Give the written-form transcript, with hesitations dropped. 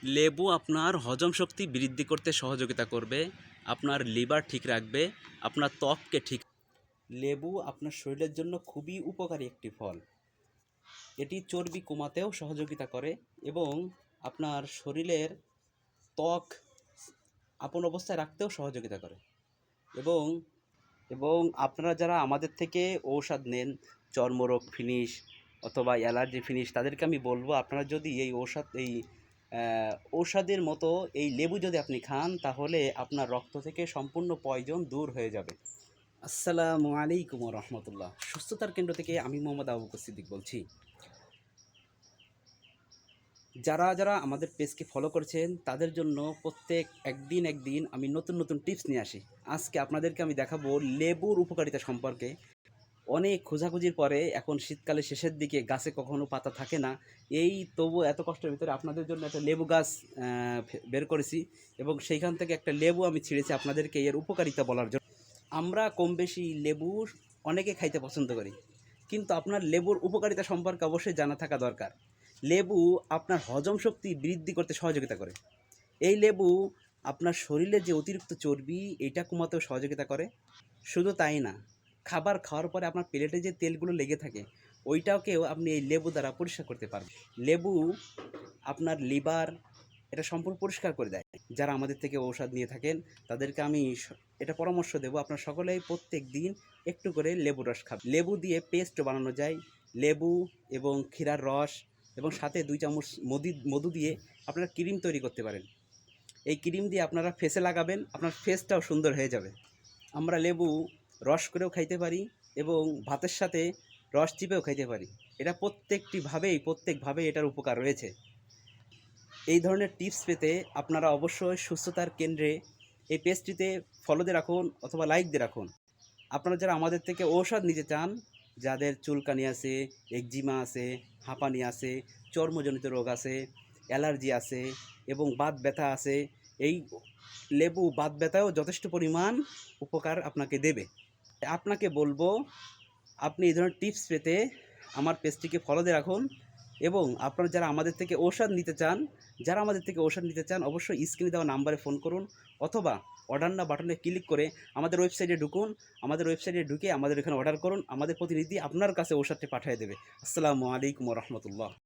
লেবু আপনার হজম শক্তি বৃদ্ধি করতে সহযোগিতা করবে, আপনার লিভার ঠিক রাখবে, আপনার ত্বককে ঠিক। লেবু আপনার শরীরের জন্য খুবই উপকারী একটি ফল। এটি চর্বি কমাতেও সহযোগিতা করে এবং আপনার শরীরের ত্বক আপন অবস্থায় রাখতেও সহযোগিতা করে। এবং এবং আপনারা যারা আমাদের থেকে ঔষধ নেন, চর্মরোগ ফিনিশ অথবা অ্যালার্জি ফিনিশ, তাদেরকে আমি বলবো আপনারা যদি এই ঔষধের মতো এই লেবু যদি আপনি খান, তাহলে আপনার রক্ত থেকে সম্পূর্ণ পয়জন দূর হয়ে যাবে। আসসালামু আলাইকুম রহমতুল্লাহ। সুস্থতার কেন্দ্র থেকে আমি মোহাম্মদ আবু বকর সিদ্দিক বলছি। যারা যারা আমাদের পেজকে ফলো করেছেন তাদের জন্য প্রত্যেক একদিন আমি নতুন নতুন টিপস নিয়ে আসি। আজকে আপনাদেরকে আমি দেখাবো লেবুর উপকারিতা সম্পর্কে। অনেক খোঁজাখুঁজির পরে এখন শীতকালের শেষের দিকে গাছে কখনো পাতা থাকে না, এই তবু এত কষ্টের ভিতরে আপনাদের জন্য একটা লেবু গাছ বের করেছি এবং সেইখান থেকে একটা লেবু আমি ছিঁড়েছি আপনাদেরকে এর উপকারিতা বলার জন্য। আমরা কম বেশি লেবু অনেকে খাইতে পছন্দ করি, কিন্তু আপনার লেবুর উপকারিতা সম্পর্কে অবশ্যই জানা থাকা দরকার। লেবু আপনার হজম শক্তি বৃদ্ধি করতে সহযোগিতা করে। এই লেবু আপনার শরীরে যে অতিরিক্ত চর্বি, এটা কমাতেও সহযোগিতা করে। শুধু তাই না, খাবার খাওয়ার পরে আপনার প্লেটে যে তেলগুলো লেগে থাকে, ওইটাকেও আপনি এই লেবু দ্বারা পরিষ্কার করতে পারবেন। লেবু আপনার লিভার এটা সম্পূর্ণ পরিষ্কার করে দেয়। যারা আমাদের থেকে ঔষধ নিয়ে থাকেন তাদেরকে আমি এটা পরামর্শ দেবো, আপনার সকলেই প্রত্যেক দিন একটু করে লেবু রস খাবেন। লেবু দিয়ে পেস্ট বানানো যায়। লেবু এবং ক্ষীরার রস এবং সাথে 2 চামচ মধু দিয়ে আপনারা ক্রিম তৈরি করতে পারেন। এই ক্রিম দিয়ে আপনারা ফেসে লাগাবেন, আপনার ফেসটাও সুন্দর হয়ে যাবে। আমরা লেবু রস করেও খাইতে পারি এবং ভাতের সাথে রস চিপেও খাইতে পারি। এটা প্রত্যেকভাবেই এটার উপকার রয়েছে। এই ধরনের টিপস পেতে আপনারা অবশ্যই সুস্থতার কেন্দ্রে এই পেজটিতে ফলো দিয়ে রাখুন অথবা লাইক দিয়ে রাখুন। আপনারা যারা আমাদের থেকে ঔষধ নিতে চান, যাদের চুলকানি আছে, একজিমা আছে, হাঁপানি আছে, চর্মজনিত রোগ আছে, অ্যালার্জি আছে এবং বাত ব্যথা আছে, এই লেবু বাত ব্যথাও যথেষ্ট পরিমাণ উপকার আপনাকে দেবে। আপনাকে বলবো আপনি এই ধরনের টিপস পেতে আমার পেজটিকে ফলো দিয়ে রাখুন এবং আপনারা যারা আমাদের থেকে ঔষধ নিতে চান অবশ্যই স্ক্রিনে দেওয়া নাম্বারে ফোন করুন অথবা অর্ডার নাও বাটনে ক্লিক করে আমাদের ওয়েবসাইটে ঢুকুন। আমাদের ওয়েবসাইটে ঢুকে আমাদের এখানে অর্ডার করুন, আমাদের প্রতিনিধি আপনার কাছে ঔষধটি পাঠিয়ে দেবে। আসসালামু আলাইকুম রহমতুল্লাহ।